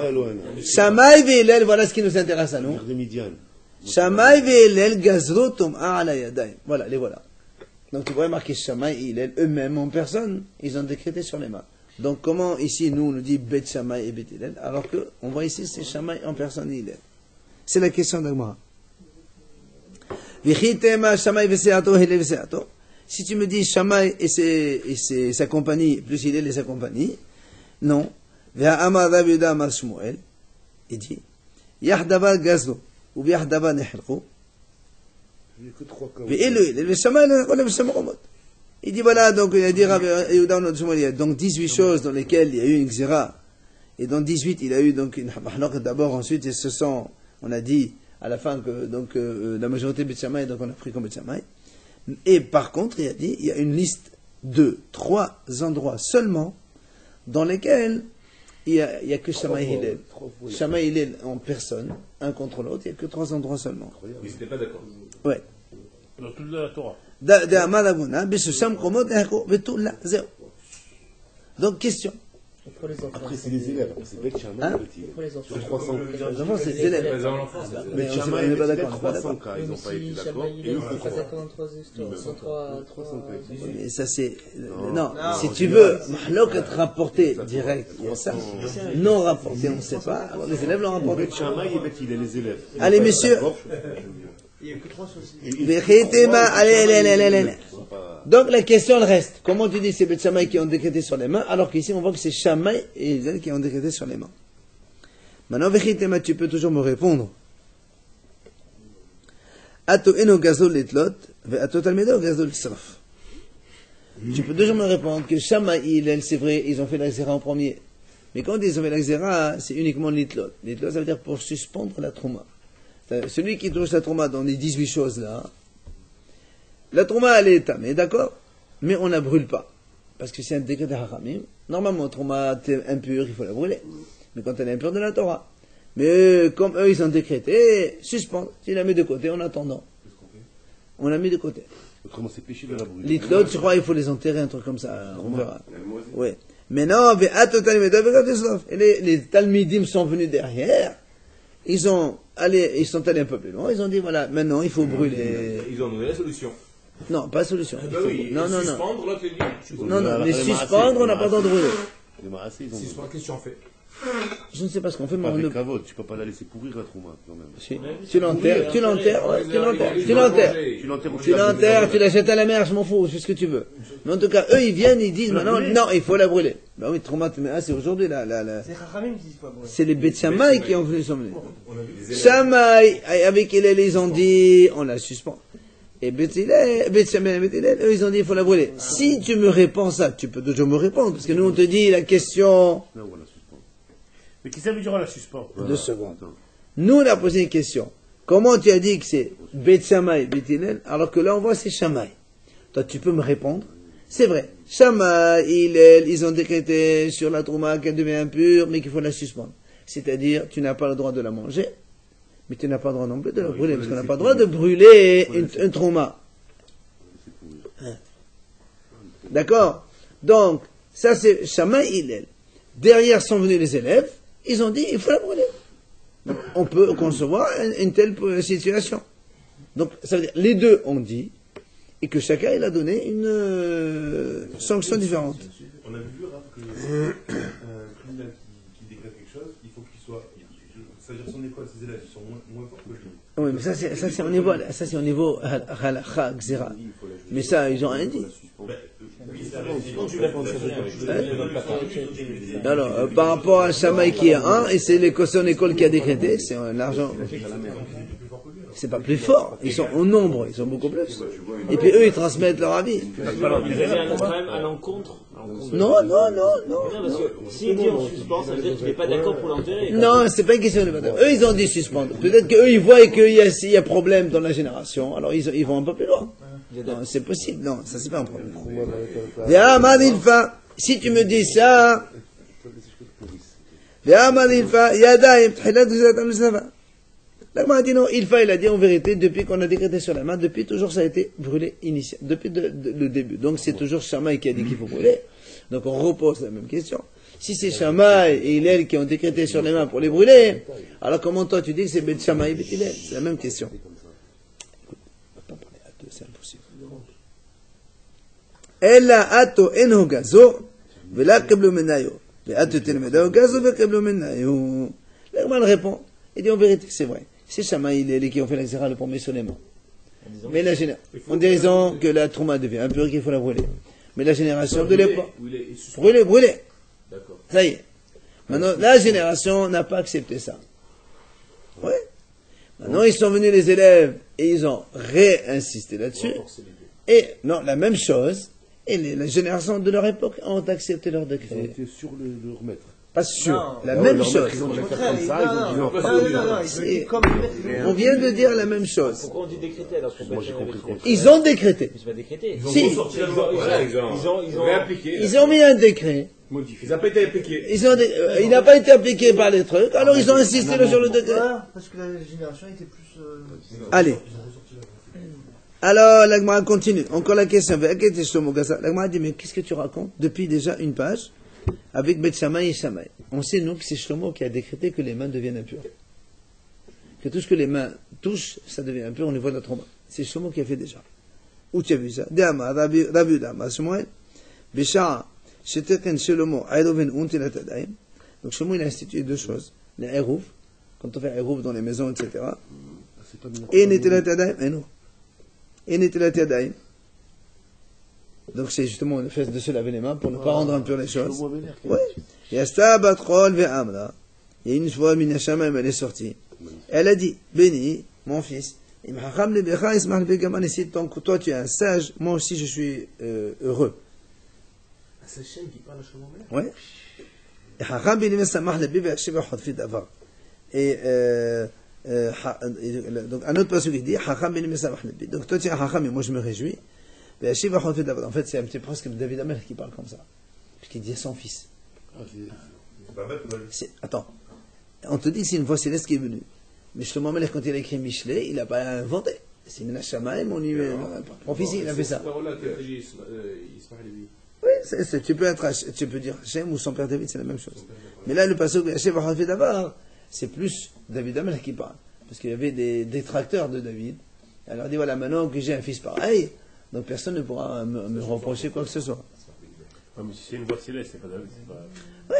Shammai ve'Hillel, voilà ce qui nous intéresse à nous. De Midian. Shammai ve'Hillel gazru tum'a ala yadayim. Voilà, les voilà. Donc tu pourrais marquer Shammai et Hillel, eux-mêmes en personne, ils ont décrété sur les mains. Donc comment ici, nous, on nous dit Bet Shammai et Bet Hillel, alors que on voit ici, c'est Shammai en personne et Hillel. C'est la question d'Agmara. Vichitema Shammai ve'seato, Hillel ve'seato. Si tu me dis Shammai et sa compagnie, plus Hillel et sa compagnie, non. Ve'amar Rav Yehuda amar Shmuel, il dit, Yahdava gazru. Ou bien Yahdava nehelchu. Il n'y a que 3 cas. Il dit voilà, donc il a dit Rav Yehuda il y a donc 18 choses dans lesquelles il y a eu une xéra. Et dans 18, il a eu donc une mahlok d'abord, ensuite, et ce sont, on a dit à la fin que donc la majorité Bet Shammai, donc on a pris comme Bet Shammai. Et par contre, il a dit, il y a une liste de 3 endroits seulement dans lesquels il y a que Shammai et Hillel. Shammai et Hillel en personne, un contre l'autre, il n'y a que 3 endroits seulement. Ils n'étaient pas d'accord. Ouais. Dans toute la Torah. Donc, question. Après, c'est les élèves. C'est Beth Shammai et Beth Hillel. Pour les enfants. Sur 300 Les enfants, c'est des élèves. Les enfants, c'est Mais Beth on Shammai n'est et pas Beth d'accord. Hillel, 300 cas, ils n'ont pas été d'accord. Et eux font 300. Mais ça, c'est. Non, si tu veux, Mahlok être rapporté direct, il y a ça. Non rapporté, on ne sait pas. Alors, les élèves l'ont rapporté. Beth Shammai et Beth Hillel, les élèves. Allez, messieurs. Il n'y a que 3 soucis. Allez. Donc la question elle reste. Comment tu dis c'est Bet Shammai qui ont décrété sur les mains, alors qu'ici on voit que c'est Shammai et Hillel qui ont décrété sur les mains. Maintenant, Vechitema, tu peux toujours me répondre. Ato eno gazol litlot, ve ato talmedo gazol lisraf. Tu peux toujours me répondre que Shammai et Hillel, c'est vrai, ils ont fait la xéra en premier. Mais quand ils ont fait la xéra, c'est uniquement litlot. Litlot, ça veut dire pour suspendre la trouma. Celui qui touche la trouma dans les 18 choses là, la trouma elle est tamée, d'accord? Mais on ne la brûle pas. Parce que c'est un décret de Haramim. Normalement, la trouma est impure, il faut la brûler. Mais quand elle est impure de la Torah. Mais comme eux ils ont décrété, suspendre. Tu la mets de côté en attendant. On la met de côté. Autrement, c'est péché de la brûler. Les clodes, je crois, il faut les enterrer, un truc comme ça. On verra. Oui. Mais non, et les Talmidim sont venus derrière. Ils sont allés un peu plus loin. Ils ont dit voilà, maintenant il faut brûler. Ils ont donné la solution. Non, pas solution. Il faut... Oui, non. suspendre, l'autre il dit. Non, les suspendre, on n'a pas le droit de brûler. Les Maassés, ils ont. Suspendre, qu'est-ce qu'on fait? Je ne sais pas ce qu'on fait, mais Pas on ne. avec Kavod, tu peux pas la laisser pourrir la trouma, quand même. Si. Tu l'enterres, tu la jettes à la mer, je m'en fous, je fais ce que tu veux. Mais en tout cas, eux, ils viennent, ils disent maintenant, non, il faut la brûler. Ben oui, trouma, c'est aujourd'hui, C'est Chachamim qui disent pas brûler. c'est les Bet Shammai qui ont venu s'emmener. Shammai, avec Hillel, ils ont dit, on la suspend. Et Bet Shammai et Bet Hillel, eux, ils ont dit, il faut la brûler. Si tu me réponds ça, tu peux toujours me répondre, parce que nous, on te dit la question. Non, voilà, suspend. Mais qui ça veut dire on la suspend? 2 secondes. Nous, on a posé une question. Comment tu as dit que c'est Bet Shammai, Bet Hillel, alors que là, on voit c'est Shammai? Toi, tu peux me répondre? C'est vrai. Shammai, Hillel, ils ont décrété sur la trouma qu'elle devient impure, mais qu'il faut la suspendre. C'est-à-dire, tu n'as pas le droit de la manger, mais tu n'as pas le droit non plus de la brûler, parce qu'on n'a pas le droit de brûler une trouma. Hein. D'accord? Donc, ça c'est Shammai, Hillel. Derrière sont venus les élèves, ils ont dit, il faut la brûler. Donc, on peut concevoir une telle situation. Donc, ça veut dire, les deux ont dit, et que chacun il a donné une sanction différente. On a vu que un criminel qui décrète quelque chose, il faut qu'il soit. C'est-à-dire son école, ses élèves sont moins forts que lui. Oui, mais ça c'est au niveau halakha, gzera. Mais ça, ils ont rien dit. Alors, par rapport à Shamaï qui est un, et c'est son école qui a décrété, c'est l'argent. C'est pas plus fort, ils sont au nombre, ils sont beaucoup plus. Et puis eux, ils transmettent leur avis. Ils allaient quand même à l'encontre. Non. Parce que s'il dit on suspend, ça veut dire qu'il n'est pas d'accord pour l'enterrer. Non, c'est pas une question de bataille. Eux, ils ont dit suspendre. Peut-être qu'eux, ils voient qu'il y a problème dans la génération, alors ils vont un peu plus loin. Non, c'est possible, non, ça c'est pas un problème. Si tu me dis ça, L'Agma dit non, il a dit en vérité, depuis qu'on a décrété sur la main, depuis toujours ça a été brûlé initial, depuis le début. Donc c'est toujours Shammai qui a dit qu'il faut brûler. Donc on repose la même question. Si c'est Shammai et Hillel qui ont décrété sur les mains pour les brûler, alors comment toi tu dis que c'est Bet Shammai et Bet Hillel? C'est la même question. Écoute, on va pas parler à deux, c'est impossible. Ella ato eno gazo, vela keblo menayo. Ve'ato telmedayo gazo, ve keblo menayo. L'Agma répond, il dit en vérité c'est vrai. C'est Shammai et Hillel qui ont fait la xéra le premier sur les mains. Mais la génération, en disant que la trouma devient impure, qu'il faut la brûler. Mais la génération de l'époque, brûler. D'accord. Ça y est. Maintenant, la génération n'a pas accepté ça. Ouais. Maintenant, ils sont venus les élèves et ils ont réinsisté là-dessus. Et, non, la même chose. Et la génération de leur époque ont accepté leur décret. Ils ont été sur le remettre. Pas sûr. La même chose. Ils ont déjà fait comme ça, ils ont dit non. On vient de dire la même chose. Pourquoi on dit décréter alors que Moi j'ai compris le contraire. Ils ont décrété. Mais c'est pas décrété. Ils ont Si. sorti la loi. Ils ont réappliqué. Ils ont mis un décret. Modifié. Ils n'ont pas été appliqués. Il n'a pas été appliqué par les trucs, alors ils ont insisté sur le décret. Parce que la génération était plus. Allez. Alors, l'Agma continue. Encore la question. L'Agma dit, mais qu'est-ce que tu racontes? Depuis déjà une page, avec Bet Shammai et Shammai. On sait, nous, que c'est Shlomo qui a décrété que les mains deviennent impures. Que tout ce que les mains touchent, ça devient impur au niveau de la trompe. C'est Shlomo qui a fait déjà. Où tu as vu ça? De'ama, Rabbi Udama, Shmuel, Bishara, Sheteken Shlomo, Ayroven Untilat Adaim. Donc Shlomo, il a institué deux choses. Les Eruv, quand on fait Eruv dans les maisons, etc. Et Netilat Adaim, et non. Et Netilat Adaim. Donc c'est justement le fait de se laver les mains pour ne pas rendre impures les choses. Oui. Yasta Batrol Ve'amra. Il y a une fois, Mina Shammai, elle est sortie. Elle a dit, béni, mon fils, si toi tu es un sage, moi aussi je suis heureux. C'est Hachem qui parle à Shlomo Oui. Et donc un autre passage qui dit, donc toi tu es un Hacham et moi je me réjouis. En fait c'est un petit presque David Amel qui parle comme ça. Puisqu'il dit à son fils. Attends, on te dit que c'est une voix céleste qui est venue. Mais Shlomo Amelech, quand il a écrit Michelet, il n'a pas inventé. C'est Mina Shammai, mon prophétie, il a fait ça. Oui, tu peux dire Hachem ou son père David, c'est la même chose. Mais là, le passage de Hachem va d'abord, c'est plus David Amelech qui parle. Parce qu'il y avait des détracteurs de David. Alors il dit voilà, maintenant que j'ai un fils pareil, donc personne ne pourra me reprocher quoi que ce soit. Ouais, mais si c'est une voix céleste, c'est pas David, c'est pas. Oui.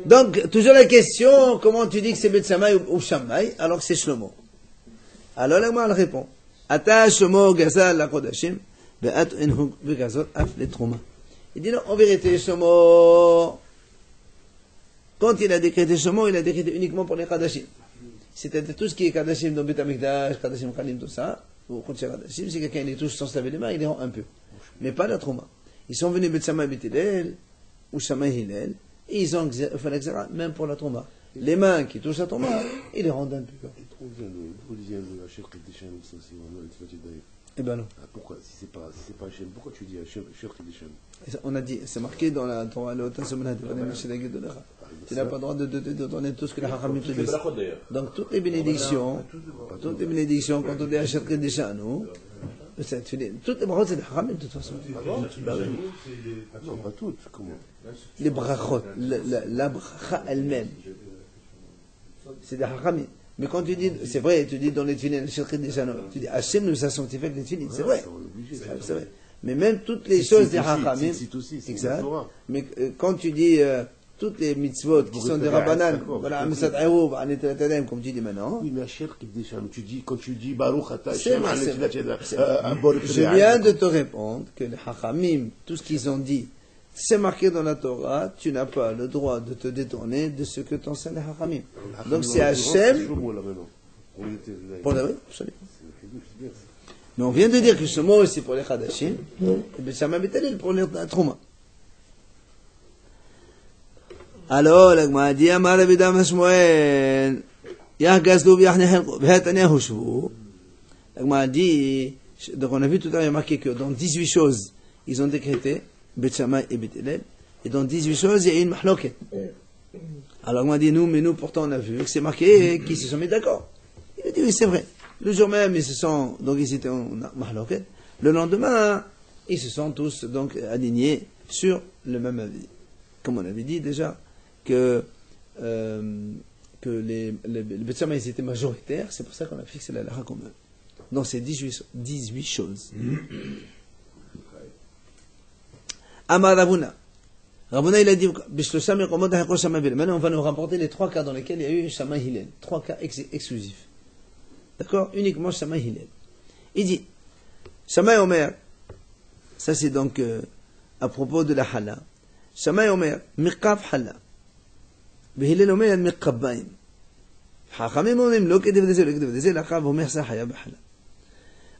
Donc, toujours la question, comment tu dis que c'est Bet Shammai ou Shammai, alors que c'est Shlomo? Alors, là, moi, elle répond. Ata Shlomo Gazal la Kodashim, Be'at Enhug Begazol Af le Trouma. Il dit non, en vérité, Shlomo, quand il a décrété Shlomo, il a décrété uniquement pour les Kadashim. C'est-à-dire tout ce qui est Kadashim dans Bet Amikdash, Kadashim Khalim, tout ça, ou Kodashim Kadashim, si quelqu'un les touche sans se laver les mains, il les rend impurs. Mais pas la Trouma. Ils sont venus Bet Shammai Bet Hillel, ou Shammai Hillel, et ils ont fait l'exéra, même pour la tomba. Les mains qui touchent la tomba, ils les rendent impurs. D'où vient le Hachem Kedishem, ça aussi, Eh ben non. Pourquoi, si c'est pas Hachem, pourquoi tu dis Hachem Kedishem? On a dit, c'est marqué dans la Torah, le Tassoumna, tu n'as pas le droit de donner tout ce que la Hachamim te dit. Donc toutes les bénédictions, quand on dit Hachem Kedishem, toutes les brachot, c'est des Hachamim de toute façon. Non, pas toutes, comment? Les brachot, la bracha elle-même, c'est des Hachamim. Mais quand tu dis, c'est vrai, tu dis dans les tefilin, tu dis Hachem nous a sanctifié avec les tefilin, c'est vrai. C'est vrai. Mais même toutes les choses des Hachamim, exact. Mais quand tu dis toutes les mitzvot qui sont des Rabbanan, voilà, comme tu dis maintenant. Oui, mais quand tu dis Baruch Ata je viens de te répondre que les Hachamim, tout ce qu'ils ont dit, c'est marqué dans la Torah, tu n'as pas le droit de te détourner de ce que t'enseignent les Hachamim. Donc c'est Hachem. Pour la vraie, absolument. Mais on vient de dire que ce mot c'est pour les Hadashim, et bien ça m'a métalé pour les Trouma. Alors, la Gemara dit, Amar Rabbi Dam Shmuel, Yahgazlu v'yahnehelko, v'hetaniahu shvu. La Gemara dit, donc on a vu tout à l'heure, marqué que dans 18 choses, ils ont décrété, Bet Shammai et Bet Hillel, et dans 18 choses, il y a une mahloket. Alors, on m'a dit, nous, pourtant, on a vu que c'est marqué qu'ils se sont mis d'accord. Il a dit, oui, c'est vrai. Le jour même, ils étaient en mahloket. Le lendemain, ils se sont tous, donc, alignés sur le même avis. Comme on avait dit déjà, que les Bet Shammai, ils étaient majoritaires, c'est pour ça qu'on a fixé la halakha comme eux. Dans ces 18 choses. Amar Ravuna. Ravuna, il a dit, maintenant on va nous rapporter les 3 cas dans lesquels il y a eu Shammai Hillel. 3 cas exclusifs. D'accord? Uniquement Shammai Hillel. Il dit, Shammai Omer, ça c'est donc à propos de la hala. Shammai Omer, Miqab hala. Hillel Omer, Miqabbaim. Hachamim Omer, lo kedevdeze, la Chav Omer Sahaya b'hala.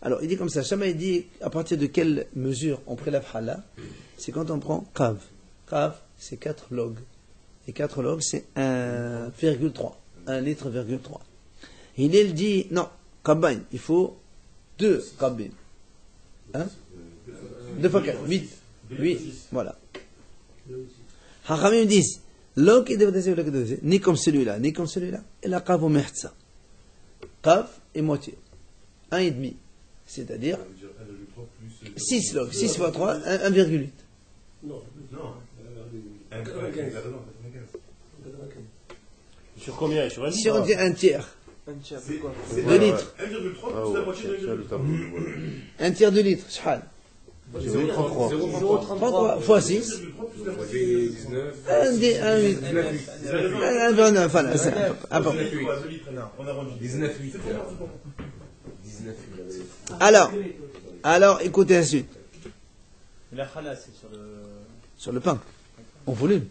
Alors, il dit comme ça, Shammai dit, à partir de quelle mesure on prélève hala? C'est quand on prend Kav. Kav, c'est 4 logs. Et 4 logs, c'est 1,3. 1 litre, 3. Il dit, non, Kabbain, il faut 2 Kabbin. Hein? 2 fois 4, 8. 8, voilà. Hachamim disent, log ni comme celui-là, ni comme celui-là. Et la Kav au Mertza. Kav et moitié. 1,5. C'est-à-dire 6 logs. 6 fois 3, 1,8. Non. 95. Sur combien? Sur un litre? Si on dit un tiers. Un tiers, c'est quoi? 2 litres. 1,3 plus la moitié de 1,8. Un tiers de litre, shahal. 0,33 fois 6. 1,9. Voilà, c'est un peu. Alors, écoutez la suite. La chala, c'est sur le pain, en volume.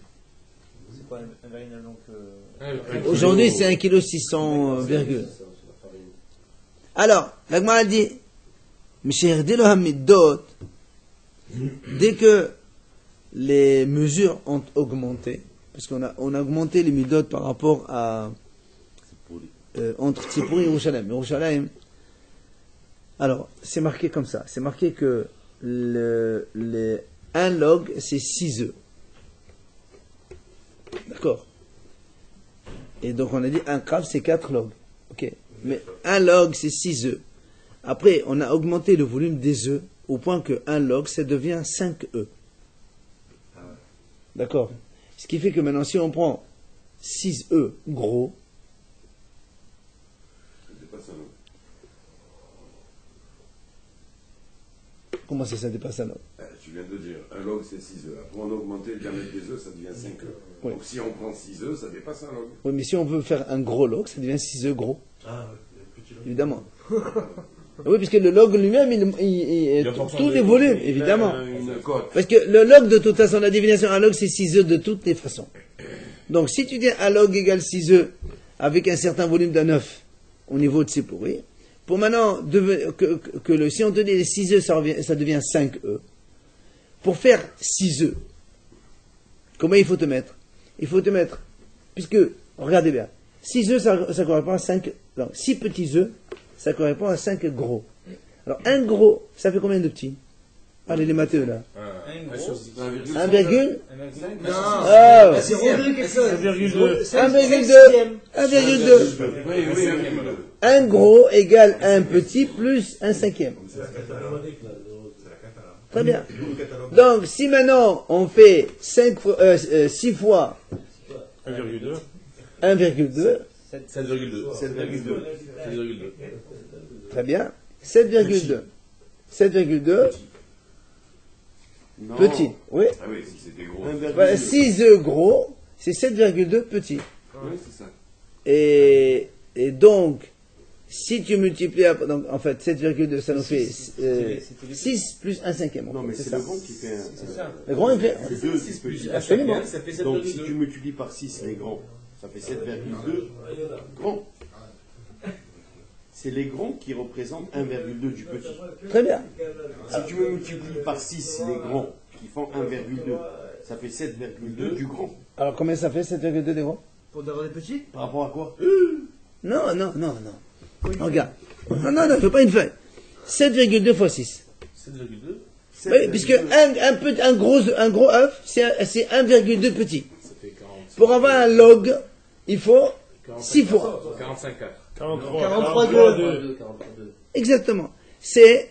C'est quoi un variétal donc Aujourd'hui, c'est 1,6 kg. Alors, la Gemara dit, dès que les mesures ont augmenté, parce qu'on a augmenté les midot par rapport à entre Tzipori et Yerushalayim. Alors, c'est marqué comme ça. C'est marqué que un log, c'est 6 œufs. D'accord. Et donc, on a dit un krav, c'est 4 logs. Ok. Mais un log, c'est 6 œufs. Après, on a augmenté le volume des œufs au point que un log, ça devient 5 œufs. D'accord. Ce qui fait que maintenant, si on prend 6 œufs gros, comment ça dépasse un log? Tu viens de dire, un log c'est 6 œufs. Après on a augmenté le diamètre des œufs, ça devient 5 œufs. Oui. Donc si on prend 6 œufs, ça dépasse un log. Oui, mais si on veut faire un gros log, ça devient 6 œufs gros. Ah, oui, petit log. Évidemment. Oui, puisque le log lui-même, il tous les volumes, évidemment. Parce que le log, de toute façon, la définition un log, c'est 6 œufs de toutes les façons. Donc, si tu dis un log égale 6 œufs avec un certain volume d'un œuf au niveau de ses pourris, pour maintenant, si on te dit les 6 œufs, ça devient 5 œufs. Pour faire 6 œufs, comment il faut te mettre? Il faut te mettre, puisque, regardez bien, 6 œufs, ça correspond à 5, non, 6 petits œufs, ça correspond à 5 gros. Alors, un gros, ça fait combien de petits? Allez, les matheux, là. 1 virgule? Non. Oh. 1,2. Un gros égale un petit plus un cinquième. Très bien. Donc, si maintenant on fait 6 fois 1,2, 7,2. 7,2. Très bien. 7,2. 7,2. Non. Petit. Oui. Ah oui, si c'était gros. 6 œufs gros, c'est 7,2 petit. Oui, c'est ça. Et donc, si tu multiplies, donc en fait 7,2, ça nous fait 6 plus 1/5. Non, mais c'est le grand qui fait un. C'est ça. Le grand, il fait. C'est 2 qui peut dire. Absolument. Ça fait Donc si 7,2. tu multiplies par 6 les grands, ça fait 7,2 grands. C'est les grands qui représentent 1,2 du petit. Très bien. Si tu me multiplies par 6 les grands qui font 1,2, ça fait 7,2 du grand. Alors combien ça fait 7,2 des grands? Pour d'avoir des petits. Par rapport à quoi? Non, non, non, non. Regarde. Non, non, non, il ne faut pas une feuille. 7,2 fois 6. 7,2. Oui, puisque un gros œuf, c'est 1,2 petit. Ça fait 40. Pour avoir un log, il faut 6 fois. 45,4. 43,2. Exactement. C'est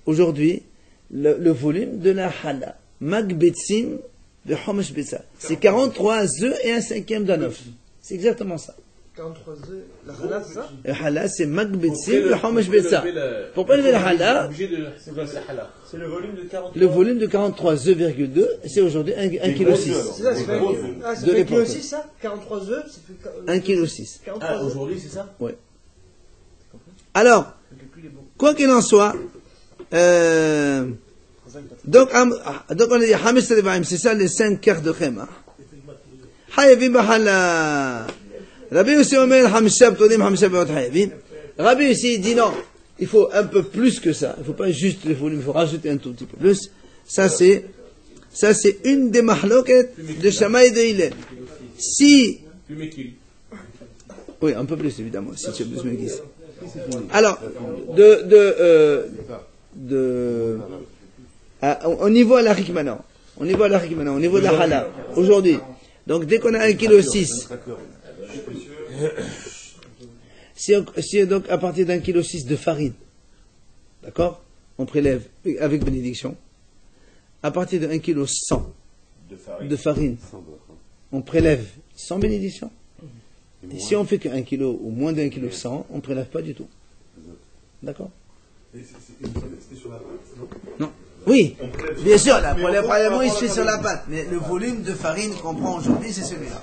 aujourd'hui le volume de la hala. Magbetsim de Homesh Betsa. C'est 43 œufs et 1/5 d'un œuf. C'est exactement ça. 43 œufs. La hala, c'est ça? Le hala, c'est Magbetsim de Homesh Betsa. Pour pas lever la hala, Obligé de. C'est quoi la hala? C'est le volume de 43. le volume de 43 œufs,2, c'est aujourd'hui 1,6 kg. C'est ça, c'est pas ça De fait l'époque. 1,6 kg ça? 43 œufs, ça fait 1,6 kg. 43 Ah, œufs. aujourd'hui, c'est ça? Oui. Alors, quoi qu'il en soit, donc on a dit Hamis Rebaim, c'est ça les 5 quarts de Khema. Hayavim Bahala. Rabbi aussi Omer Hamishab Todim Hamishab Beot Hayavim. Rabbi aussi il dit non, il faut un peu plus que ça. Il ne faut pas juste le volume, il faut rajouter un tout petit peu plus. Ça c'est une des mahloket de Shammai et de Hillel. Si, Plus méquille. oui, un peu plus évidemment, si tu as plus de guise. Alors, au niveau à l'Arik maintenant, au niveau de la Hala, aujourd'hui, donc dès qu'on a 1,6 kg, si donc à partir d'1,6 kg de farine, d'accord, on prélève avec bénédiction, à partir de 1,1 kg de farine, on prélève sans bénédiction. Et si on fait que 1 kg ou moins d'1,1 kg, on ne prélève pas du tout. D'accord? C'était sur la pâte, Non. Oui, bien sûr, le prélèvement il se fait sur la pâte, mais le volume de farine qu'on prend aujourd'hui, c'est celui-là.